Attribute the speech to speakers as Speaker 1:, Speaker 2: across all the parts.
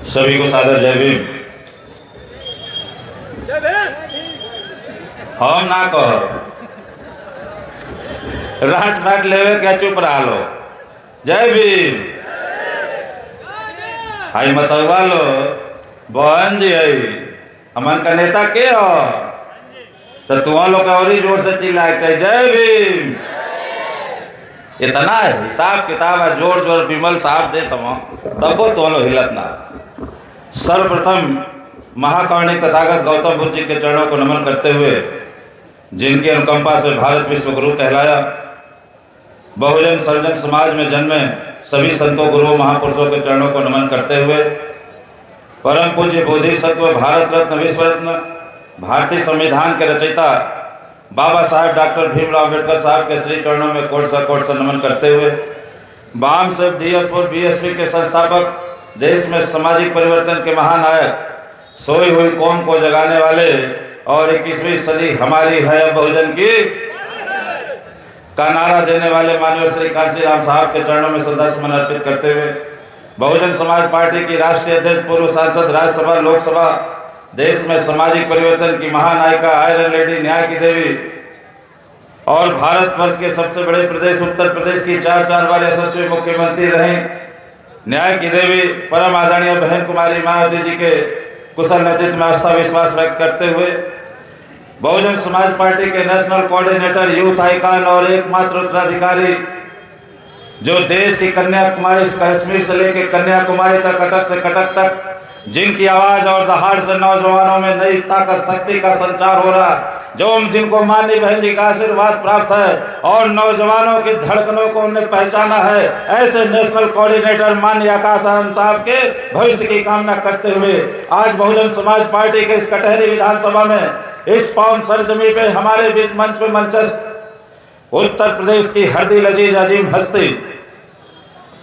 Speaker 1: सभी को सादर जय भीम। हम ना कहो राट बाट लेवे क्या चुप रहा लो। जय भीम। हाई मतवा लो बहन जी है हमन का नेता के हो तो तुम लोग और ही जोर से चिल्लाए चाहिए जय भीम। इतना है हिसाब किताब है जोर जोर विमल साहब दे तबो तो लो हिलत ना। सर्वप्रथम महाकारुणिक तथागत गौतम बुद्ध जी के चरणों को नमन करते हुए जिनकी अनुकंपा से भारत विश्व गुरु कहलाया, बहुजन सर्जन समाज में जन्मे सभी संतों गुरुओं महापुरुषों के चरणों को नमन करते हुए परम पूज्य बोधिसत्व भारत रत्न विश्व रत्न भारतीय संविधान के रचयिता बाबा साहेब डॉक्टर भीमराव अम्बेडकर साहब के श्री चरणों में कोट सा नमन करते हुए वाम से डीएसपी बीएसपी के संस्थापक, देश में सामाजिक परिवर्तन के महानायक, सोई हुई कौम को जगाने वाले और 21वीं सदी हमारी है बहुजन की का नारा देने वाले माननीय श्री कांशीराम साहब के चरणों में श्रद्धासुमन अर्पित करते हुए बहुजन समाज पार्टी की राष्ट्रीय अध्यक्ष, पूर्व सांसद, राज्यसभा लोकसभा, देश में सामाजिक परिवर्तन की महानायिका, आयरन लेडी, न्याय की देवी और भारतवर्ष के सबसे बड़े प्रदेश उत्तर प्रदेश की 4 बार यशस्वी मुख्यमंत्री रही न्याय की देवी परम आदरणीय बहन कुमारी मायावती जी के कुशल नेतृत्व में आस्था विश्वास व्यक्त करते हुए बहुजन समाज पार्टी के नेशनल कोऑर्डिनेटर, यूथ आइकॉन और एकमात्र उत्तराधिकारी जो देश की कन्याकुमारी कश्मीर से लेकर कन्याकुमारी तक, कटक से कटक तक जिनकी आवाज और दहाड़ से नौजवानों में नई ताकत शक्ति का संचार हो रहा, जो जिनको माननीय बहन जी का आशीर्वाद प्राप्त है और नौजवानों की धड़कनों को उन्हें पहचाना है, ऐसे नेशनल कोऑर्डिनेटर माननीय आकाश आनंद साहब के भविष्य की कामना करते हुए आज बहुजन समाज पार्टी के इस कटहरी विधानसभा में इस पावन सरजमी पे हमारे बीच मंच पे मंचस्थ उत्तर प्रदेश की हरदी लजीज अजीम हस्ती,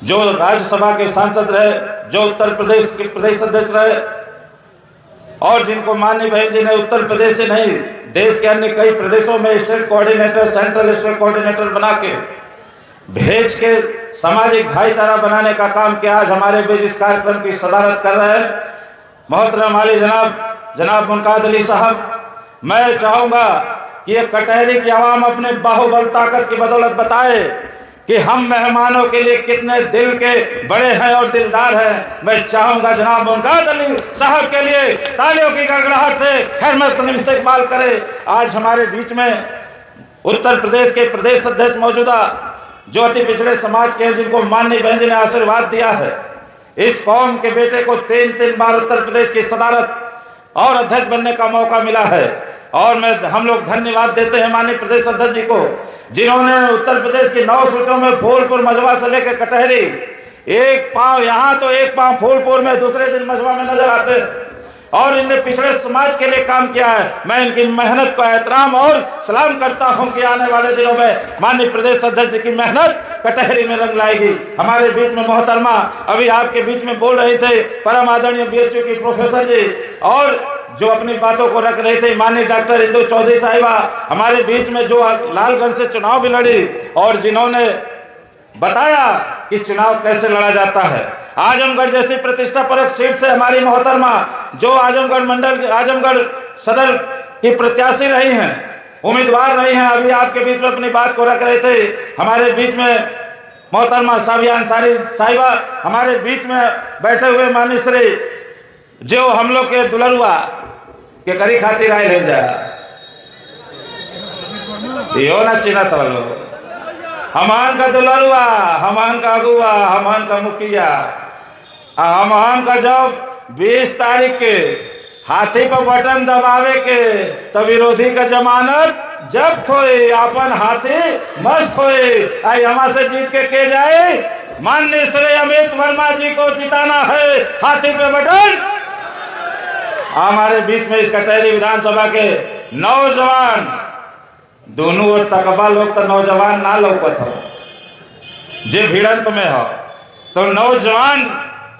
Speaker 1: जो राज्यसभा के सांसद रहे, जो उत्तर प्रदेश के प्रदेश अध्यक्ष रहे और जिनको माननीय बहन जी ने उत्तर प्रदेश से नहीं देश के अन्य कई प्रदेशों में state coordinator, central state coordinator बना के भेज के सामाजिक भाईचारा बनाने का काम किया। आज हमारे बीच इस कार्यक्रम की सदारत कर रहे हैं मोहतरम वाली जनाब मुनकाद अली साहब। मैं चाहूंगा कि ये कटहरी की आवाम अपने बाहुबल ताकत की बदौलत बताए कि हम मेहमानों के लिए कितने दिल के बड़े हैं और दिलदार हैं। मैं चाहूंगा जनाब मुनकाद अली साहब के लिए तालियों की गड़गड़ाहट से खैर मकदम इस्तेमाल करें। आज हमारे बीच में उत्तर प्रदेश के प्रदेश अध्यक्ष मौजूदा, जो अति पिछड़े समाज के हैं, जिनको माननीय बहन जी ने आशीर्वाद दिया है। इस कौम के बेटे को 3 बार उत्तर प्रदेश की सदारत और अध्यक्ष बनने का मौका मिला है और हम लोग धन्यवाद देते हैं माननीय प्रदेश अध्यक्ष जी को, जिन्होंने उत्तर प्रदेश की 9 सीटों में फूलपुर मझवा से लेकर कटहरी एक पांव यहाँ तो एक पांव फूलपुर में, दूसरे दिन मझवा में नजर आते और इनने पिछड़े समाज के लिए काम किया है। मैं इनकी मेहनत को एहतराम और सलाम करता हूं कि आने वाले दिनों में माननीय प्रदेश अध्यक्ष जी की मेहनत कटहरी में रंग लाएगी। हमारे बीच में मोहतरमा अभी आपके बीच में बोल रहे थे परम आदरणीय बीएचयू की प्रोफेसर जी, और जो अपनी बातों को रख रहे थे माननीय डॉक्टर इंदु चौधरी साहिबा, हमारे बीच में जो लालगंज से चुनाव भी लड़ी और जिन्होंने बताया कि चुनाव कैसे लड़ा जाता है। आजमगढ़ जैसी प्रतिष्ठा परक सीट से हमारी मोहतरमा जो आजमगढ़ सदर की प्रत्याशी रही हैं, उम्मीदवार रही हैं, अभी आपके बीच में अपनी बात को रख रहे थे। हमारे बीच में मोहतरमा साबिया अंसारी साहिबा हमारे बीच में बैठे हुए माननीय श्री जो हम लोग के दुलरुआ के करी खातिर आए ले जा यो ना चिन्ह था लोग, हमान का दुलरुआ, हमान का अगुआ, हमान का मुखिया, हमान का जब 20 तारीख के हाथी पर बटन दबावे के तो विरोधी का जमानत जब्त होए, अपन हाथी मस्त होए। आई हमारे से जीत के जाए, माननीय श्री अमित वर्मा जी को जिताना है, हाथी पे बटन। हमारे बीच में इस कटहरी विधानसभा के नौजवान दोनों ओर तकबा लोग तो नौजवान ना लौकत हो, जे भिड़ंत में हो तो नौजवान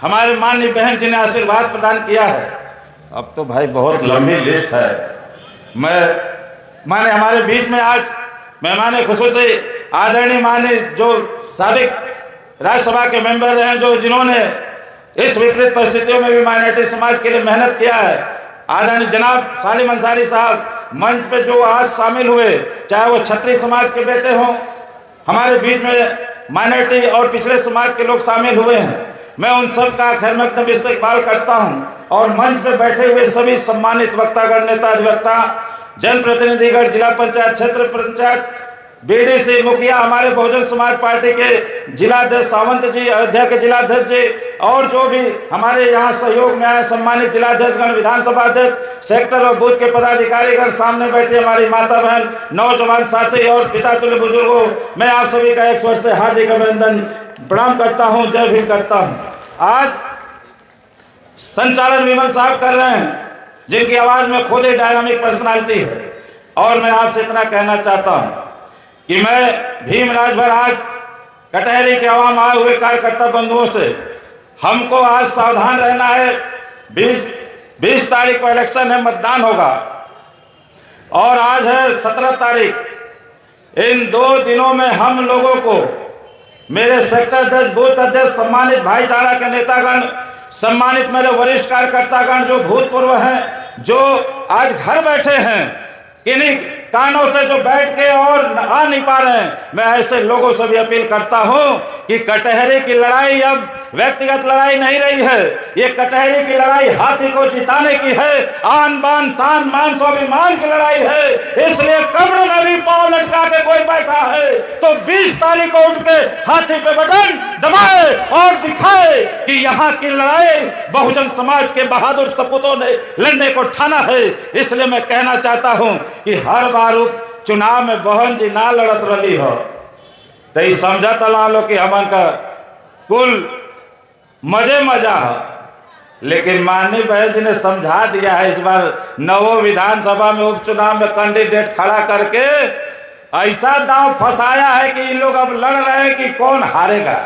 Speaker 1: हमारे माननीय बहन जी ने आशीर्वाद प्रदान किया है। अब तो भाई बहुत लंबी लिस्ट है। माने हमारे बीच में आज मेहमान खुसूसी आदरणीय माननीय जो साबिक राज्यसभा के मेंबर हैं, जो जिन्होंने इस विपरीत परिस्थितियों में भी माइनॉरिटी समाज के लिए मेहनत किया है। आदरणीय जनाब सालिम अंसारी साहब मंच पे जो आज शामिल हुए, चाहे वो क्षत्रिय समाज के बेटे हों, हमारे बीच में माइनॉरिटी और पिछड़े समाज के लोग शामिल हुए हैं, मैं उन सब का खैर मकदम इस्तकबाल करता हूं। और मंच पे बैठे हुए सभी सम्मानित वक्तागण, नेता अधिवक्ता, जनप्रतिनिधिगण, जिला पंचायत, क्षेत्र पंचायत, बीडीसी मुखिया, हमारे बहुजन समाज पार्टी के जिलाध्यक्ष सावंत जी, अयोध्या के जिलाध्यक्ष जी, और जो भी हमारे यहाँ सहयोग में आए सम्मानित जिलाध्यक्षगण, विधानसभा अध्यक्ष, सेक्टर और बूथ के पदाधिकारीगण, सामने बैठे हमारी माता बहन, नौजवान साथी और पिता तुल्य बुजुर्गों, मैं आप सभी का एक स्वर से हार्दिक अभिनंदन प्रणाम करता हूँ, जय भीम करता हूँ। आज संचालन विमल साहब कर रहे हैं, जिनकी आवाज में खुद ही डायनामिक पर्सनालिटी है, और मैं आपसे इतना कहना चाहता हूं कि मैं भीम राजभर आज कटहरी के आवाम आए हुए कार्यकर्ता बंधुओं से, हमको आज सावधान रहना है। 20 तारीख को इलेक्शन है, मतदान होगा, और आज है 17 तारीख। इन 2 दिनों में हम लोगों को, मेरे सेक्टर अध्यक्ष, बूथ अध्यक्ष, सम्मानित भाईचारा के नेतागण, सम्मानित मेरे वरिष्ठ कार्यकर्तागण जो भूतपूर्व हैं, जो आज घर बैठे हैं, किन्हीं कानों से जो बैठ के और आ नहीं पा रहे हैं, मैं ऐसे लोगों से भी अपील करता हूं कि कटहरी की लड़ाई अब व्यक्तिगत लड़ाई नहीं रही है। ये कटहरी की लड़ाई हाथी को जिताने की है, आन बान शान मान स्वाभिमान की लड़ाई है। इसलिए कब्र में भी पांव लटका के कोई बैठा है तो 20 तारीख को उठ के हाथी पे बटन दबाए और दिखाए कि यहाँ की लड़ाई बहुजन समाज के बहादुर सपूतों ने लड़ने को ठाना है। इसलिए मैं कहना चाहता हूं कि हर बार चुनाव में बहन जी ना लड़त रही हो तो ये समझा तला लो कि हमन का कुल मजा हो, लेकिन माननीय बहन जी ने समझा दिया है। इस बार नवों विधानसभा में उपचुनाव में कैंडिडेट खड़ा करके ऐसा दांव फंसाया है कि इन लोग अब लड़ रहे हैं कि कौन हारेगा।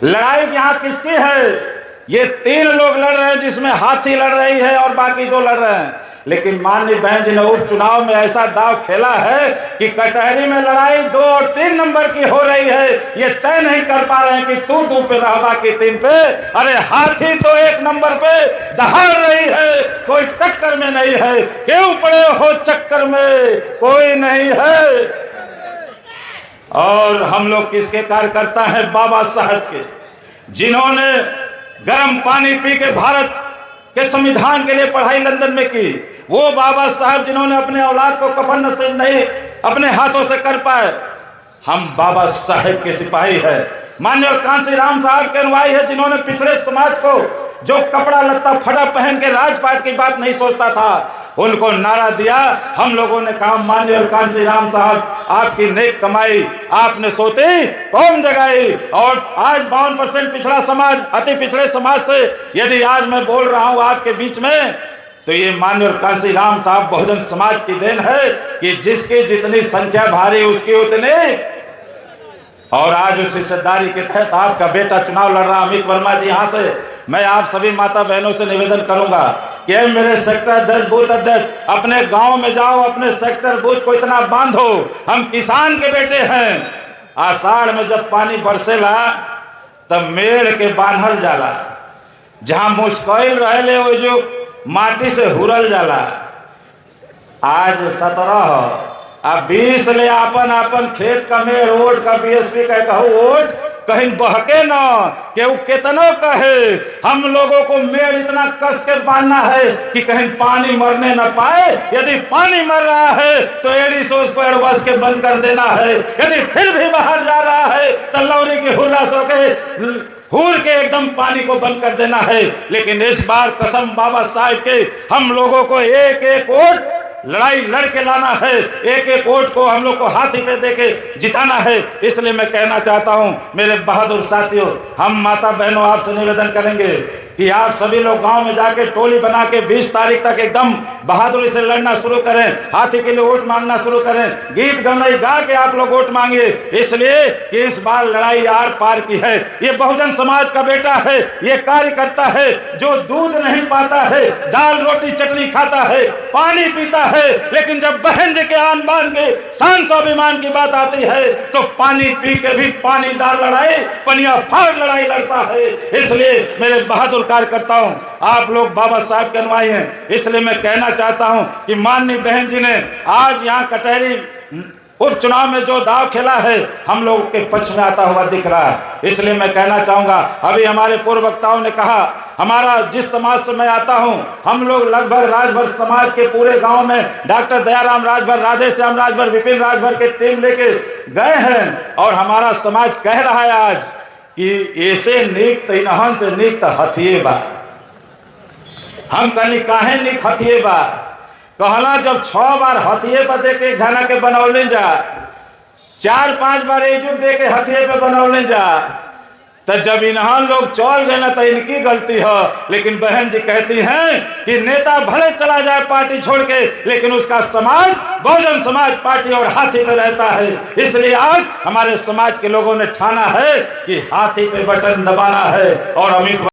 Speaker 1: लड़ाई यहाँ किसकी है? ये 3 लोग लड़ रहे हैं, जिसमें हाथी लड़ रही है और बाकी 2 लड़ रहे हैं। लेकिन माननीय बहन जी ने उपचुनाव में ऐसा दाव खेला है कि कटहरी में लड़ाई 2 और 3 नंबर की हो रही है। ये तय नहीं कर पा रहे हैं कि तू 2 पे रह, बाकी 3 पे। अरे हाथी तो 1 नंबर पे दहाड़ रही है, कोई टक्कर में नहीं है। क्यों पड़े हो चक्कर में, कोई नहीं है। और हम लोग किसके कार्यकर्ता हैं? बाबा साहब के, जिन्होंने गर्म पानी पी के भारत के संविधान के लिए पढ़ाई लंदन में की। वो बाबा साहब जिन्होंने अपने औलाद को कफन नसीब नहीं अपने हाथों से कर पाए। हम बाबा साहब के सिपाही है। माननीय कांसी राम साहब के अनुयायी है, जिन्होंने पिछड़े समाज को जो कपड़ा लत्ता फटा पहन के राजपाट की बात नहीं सोचता था, उनको नारा दिया। हम लोगों ने कहा माननीय कांसी राम साहब, आपकी नेक कमाई आपने सोती कौन जगाई। और आज 52% पिछड़ा समाज, अति पिछड़े समाज से यदि आज मैं बोल रहा हूं आपके बीच में, तो ये माननीय कांसी राम साहब बहुजन समाज की देन है कि जिसकी जितनी संख्या भारी उसकी उतनी। और आज उस हिस्सेदारी के तहत आपका बेटा चुनाव लड़ रहा अमित वर्मा जी। यहाँ से मैं आप सभी माता बहनों से निवेदन करूंगा कि मेरे सेक्टर अध्यक्ष, बूथ अध्यक्ष, अपने गांव में जाओ, अपने सेक्टर बूथ को इतना बांधो। हम किसान के बेटे हैं। आषाढ़ में जब पानी बरसेला तब मेड़ के बांधल जाला, जहां मुश्किल रहले वो जो माटी से हुरल जाला। आज 17 अब 20 ले आपन आपन खेत का मेड़ वोट का बीएसपी का कहू वोट कहीं बहके न के वो कितनो कहे। हम लोगों को मेड़ इतना कस के बांधना है कि कहीं पानी मरने न पाए। यदि पानी मर रहा है तो एडी सोच को एडवांस के बंद कर देना है। यदि फिर भी बाहर जा रहा है तो लौरी की हुर्रा सो के हूर के एकदम पानी को बंद कर देना है। लेकिन इस बार कसम बाबा साहब के, हम लोगों को एक एक वोट लड़ाई लड़ के लाना है। एक एक वोट को हम लोग को हाथी पे देके जिताना है। इसलिए मैं कहना चाहता हूं मेरे बहादुर साथियों, हम माता बहनों आपसे निवेदन करेंगे कि आप सभी लोग गांव में जाके टोली बना के 20 तारीख तक एकदम बहादुरी से लड़ना शुरू करें, हाथी के लिए वोट मांगना शुरू करें, गीत गंदई गा के आप लोग वोट मांगिए, इसलिए कि इस बार लड़ाई आर पार की है। ये बहुजन समाज का बेटा है, ये कार्यकर्ता है जो दूध नहीं पाता है, दाल रोटी चटनी खाता है, पानी पीता है, लेकिन जब बहन जी के आन बान के शान स्वाभिमान की बात आती है तो पानी पी के भी पानीदार लड़ाई, पनिया फाड़ लड़ाई लड़ता है। इसलिए मेरे बहादुर कार्यकर्ताओं, आप लोग बाबा साहब के अनुयायी हैं, इसलिए मैं कहना चाहता हूं कि माननीय बहन जी ने आज यहां कटहरी उपचुनाव में जो दाव खेला है हम लोग के पक्ष में आता हुआ दिख रहा है। इसलिए मैं कहना चाहूंगा, अभी हमारे पूर्व वक्ताओं ने कहा, हमारा जिस समाज से मैं आता हूं, हम लोग लगभग राजभर समाज के पूरे गांव में डॉक्टर दयाराम राजभर, राधेश्याम राजभर, विपिन राजभर के टीम लेके गए हैं और हमारा समाज कह रहा है आज कि ऐसे नीक तहन से नीक तो हथिये बा। हम कहीं काहे नीक हथिये बा कहला, जब 6 बार हथिये पर दे के झाना के बनौले जा, 4-5 बार इजुत दे के हथिये पे बनौले जा, तो जब इन्हां लोग चल गए ना तो इनकी गलती है। लेकिन बहन जी कहती हैं कि नेता भले चला जाए पार्टी छोड़ के, लेकिन उसका समाज बहुजन समाज पार्टी और हाथी पे रहता है। इसलिए आज हमारे समाज के लोगों ने ठाना है कि हाथी पे बटन दबाना है और अमित